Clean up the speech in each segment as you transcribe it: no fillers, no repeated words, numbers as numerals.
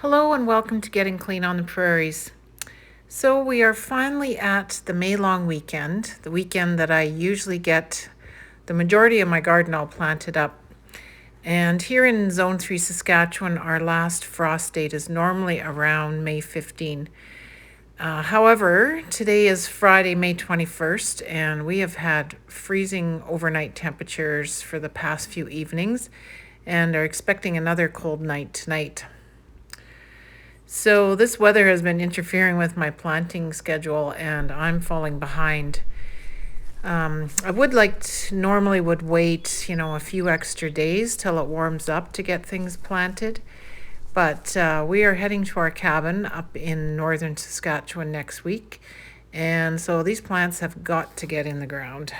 Hello and welcome to Getting Clean on the Prairies. So we are finally at the May long weekend, the weekend that I usually get the majority of my garden all planted up. And here in Zone 3 Saskatchewan, our last frost date is normally around May 15. However, today is Friday, May 21st, and we have had freezing overnight temperatures for the past few evenings and are expecting another cold night tonight. So this weather has been interfering with my planting schedule and I'm falling behind. I normally would wait, a few extra days till it warms up to get things planted. But we are heading to our cabin up in northern Saskatchewan next week. And so these plants have got to get in the ground.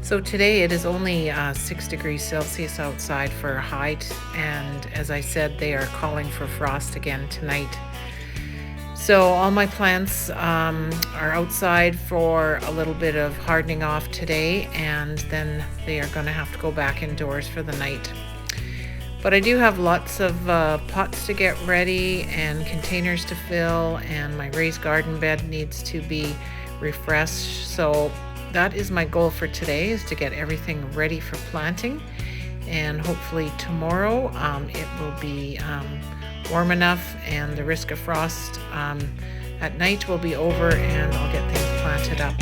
So today it is only 6 degrees Celsius outside for a high, and as I said, they are calling for frost again tonight. So all my plants are outside for a little bit of hardening off today, and then they are going to have to go back indoors for the night. But I do have lots of pots to get ready and containers to fill, and my raised garden bed needs to be refreshed. So that is my goal for today, is to get everything ready for planting, and hopefully tomorrow it will be warm enough and the risk of frost at night will be over and I'll get things planted up.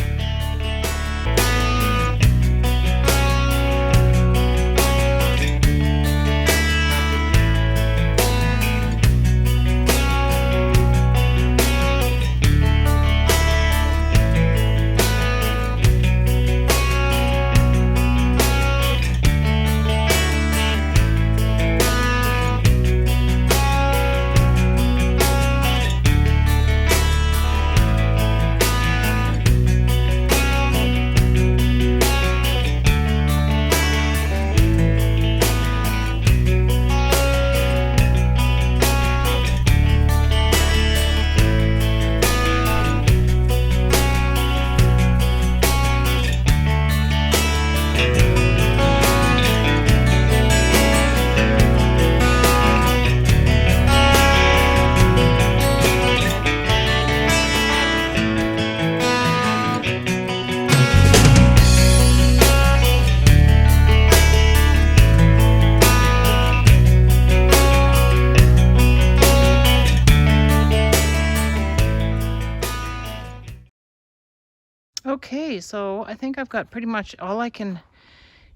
Okay, so I think I've got pretty much all I can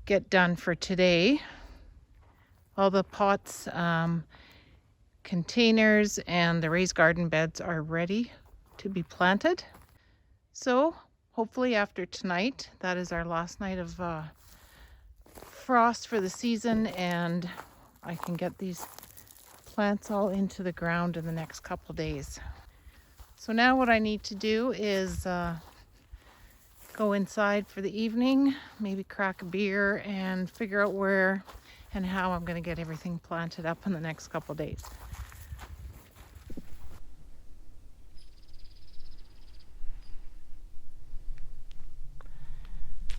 get done for today. All the pots, containers, and the raised garden beds are ready to be planted. So hopefully after tonight, that is our last night of frost for the season, and I can get these plants all into the ground in the next couple days. So now what I need to do is go inside for the evening, maybe crack a beer and figure out where and how I'm going to get everything planted up in the next couple days.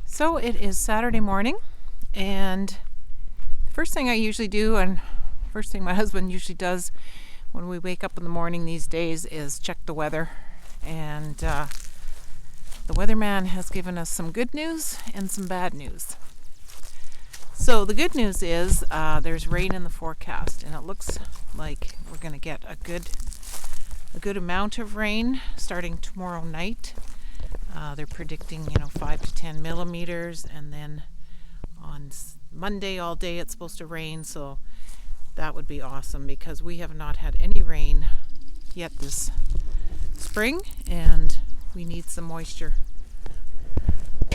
So it is Saturday morning, and the first thing I usually do, and first thing my husband usually does when we wake up in the morning these days, is check the weather. And the weatherman has given us some good news and some bad news. So the good news is there's rain in the forecast, and it looks like we're going to get a good amount of rain starting tomorrow night. They're predicting 5 to 10 millimeters, and then on Monday all day it's supposed to rain. So that would be awesome, because we have not had any rain yet this spring and we need some moisture.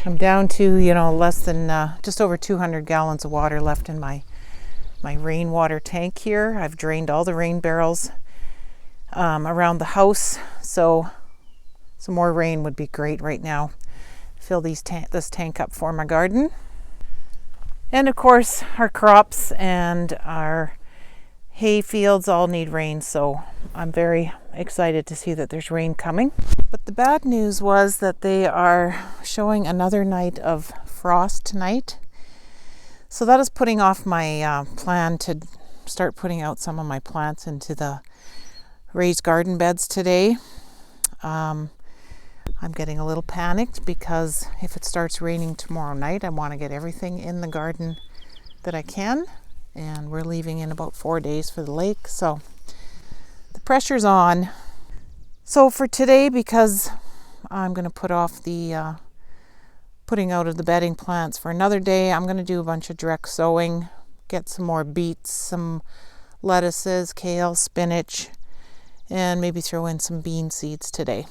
I'm down to less than just over 200 gallons of water left in my rainwater tank here. I've drained all the rain barrels around the house, so some more rain would be great right now. Fill this tank up for my garden. And of course, our crops and our hay fields all need rain, so I'm very excited to see that there's rain coming. But the bad news was that they are showing another night of frost tonight. So that is putting off my plan to start putting out some of my plants into the raised garden beds today. I'm getting a little panicked because if it starts raining tomorrow night, I want to get everything in the garden that I can. And we're leaving in about 4 days for the lake, so the pressure's on. So for today, because I'm going to put off the putting out of the bedding plants for another day, I'm going to do a bunch of direct sowing, get some more beets, some lettuces, kale, spinach, and maybe throw in some bean seeds today.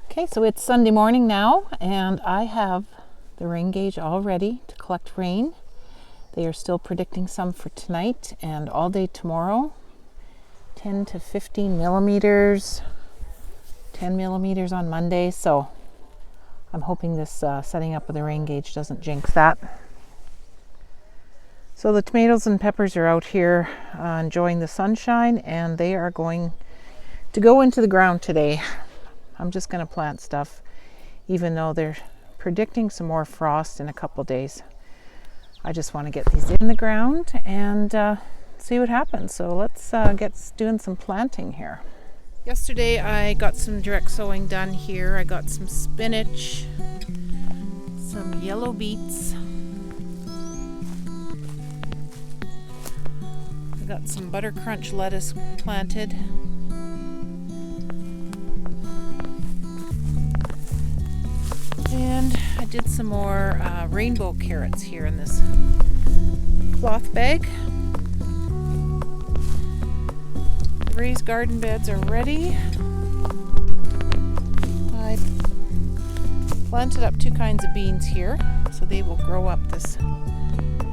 Okay, so it's Sunday morning now, and I have the rain gauge all ready to collect rain. They are still predicting some for tonight and all day tomorrow. 10 to 15 millimeters, 10 millimeters on Monday, so I'm hoping this setting up of the rain gauge doesn't jinx that. So the tomatoes and peppers are out here enjoying the sunshine, and they are going to go into the ground today. I'm just going to plant stuff, even though they're predicting some more frost in a couple days. I just want to get these in the ground and see what happens. So let's get doing some planting here. Yesterday I got some direct sowing done here. I got some spinach, some yellow beets. I got some butter crunch lettuce planted. And I did some more rainbow carrots here in this cloth bag. The raised garden beds are ready. I planted up 2 kinds of beans here, so they will grow up this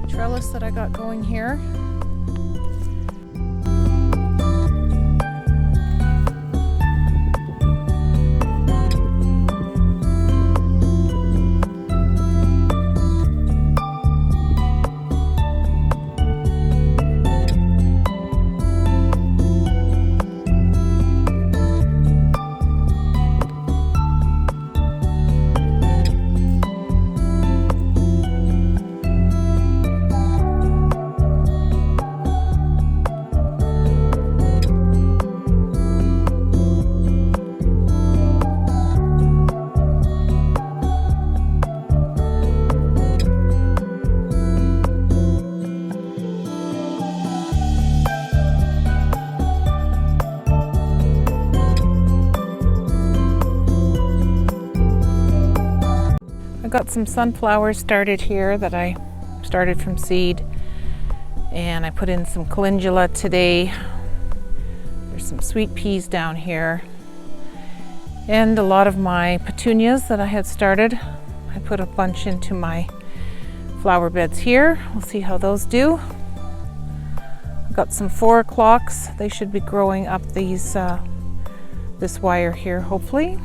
trellis that I got going here. Got some sunflowers started here that I started from seed, and I put in some calendula today. There's some sweet peas down here, and a lot of my petunias that I had started. I put a bunch into my flower beds here. We'll see how those do. I've got some 4 o'clocks. They should be growing up these this wire here, hopefully.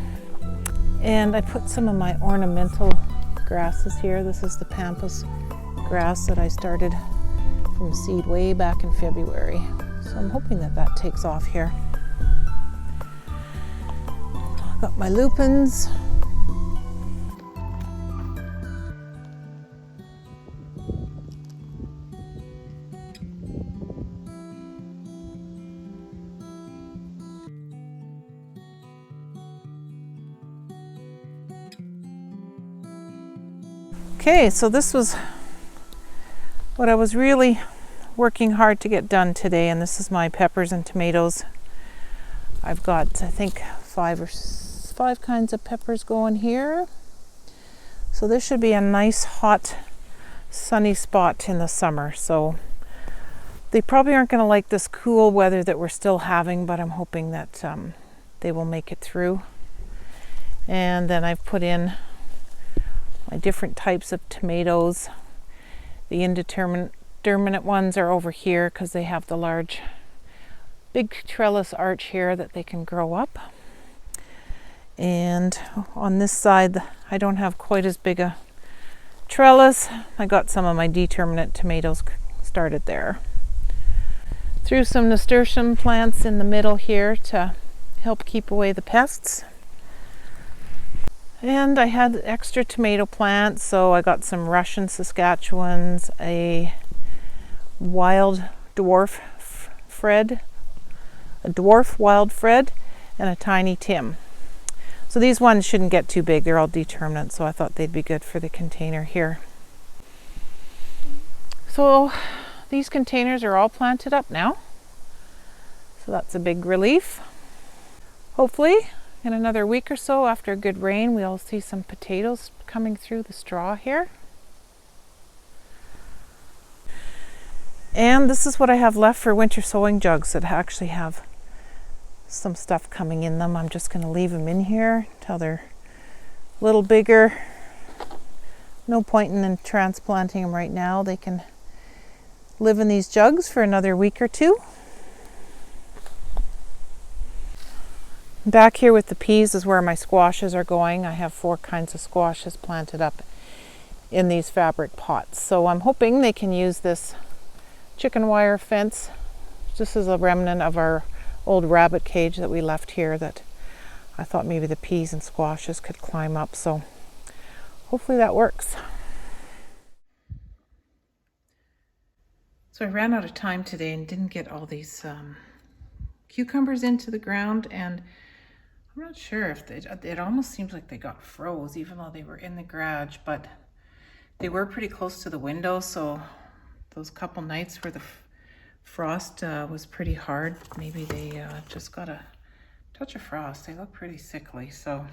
And I put some of my ornamental grasses here. This is the pampas grass that I started from seed way back in February. So I'm hoping that that takes off here. I've got my lupins. Okay, so this was what I was really working hard to get done today, and this is my peppers and tomatoes. I've got, I think, 5 kinds of peppers going here. So this should be a nice, hot, sunny spot in the summer. So They probably aren't going to like this cool weather that we're still having, but I'm hoping that they will make it through. And then I've put in my different types of tomatoes. The indeterminate ones are over here because they have the large, big trellis arch here that they can grow up. And on this side, I don't have quite as big a trellis. I got some of my determinate tomatoes started there. Threw some nasturtium plants in the middle here to help keep away the pests. And I had extra tomato plants, so I got some Russian Saskatchewans, a wild dwarf Fred, a dwarf wild Fred, and a tiny Tim. So these ones shouldn't get too big. They're all determinate, so I thought they'd be good for the container here. So these containers are all planted up now. So that's a big relief. Hopefully, in another week or so, after a good rain, we'll see some potatoes coming through the straw here. And this is what I have left for winter sowing jugs that actually have some stuff coming in them. I'm just going to leave them in here until they're a little bigger. No point in transplanting them right now. They can live in these jugs for another week or two. Back here with the peas is where my squashes are going. I have 4 kinds of squashes planted up in these fabric pots. So I'm hoping they can use this chicken wire fence. This is a remnant of our old rabbit cage that we left here that I thought maybe the peas and squashes could climb up. So hopefully that works. So I ran out of time today and didn't get all these cucumbers into the ground, and I'm not sure if it almost seems like they got froze even though they were in the garage, but they were pretty close to the window, so those couple nights where the frost was pretty hard, maybe they just got a touch of frost. They look pretty sickly, so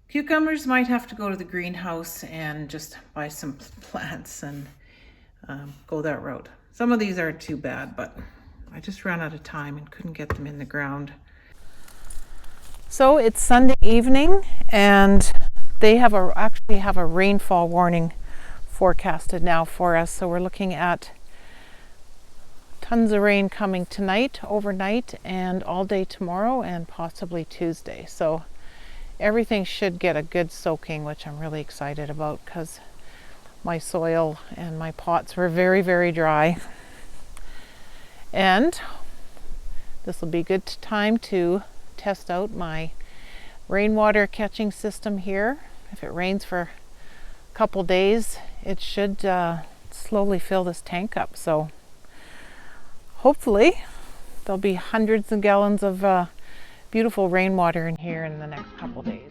cucumbers might have to go to the greenhouse and just buy some plants and go that route. Some of these aren't too bad, but I just ran out of time and couldn't get them in the ground. So it's Sunday evening, and they actually have a rainfall warning forecasted now for us. So we're looking at tons of rain coming tonight, overnight, and all day tomorrow, and possibly Tuesday. So everything should get a good soaking, which I'm really excited about because my soil and my pots were very, very dry. And this will be a good time to test out my rainwater catching system here. If it rains for a couple days, it should slowly fill this tank up. So hopefully there'll be hundreds of gallons of beautiful rainwater in here in the next couple days.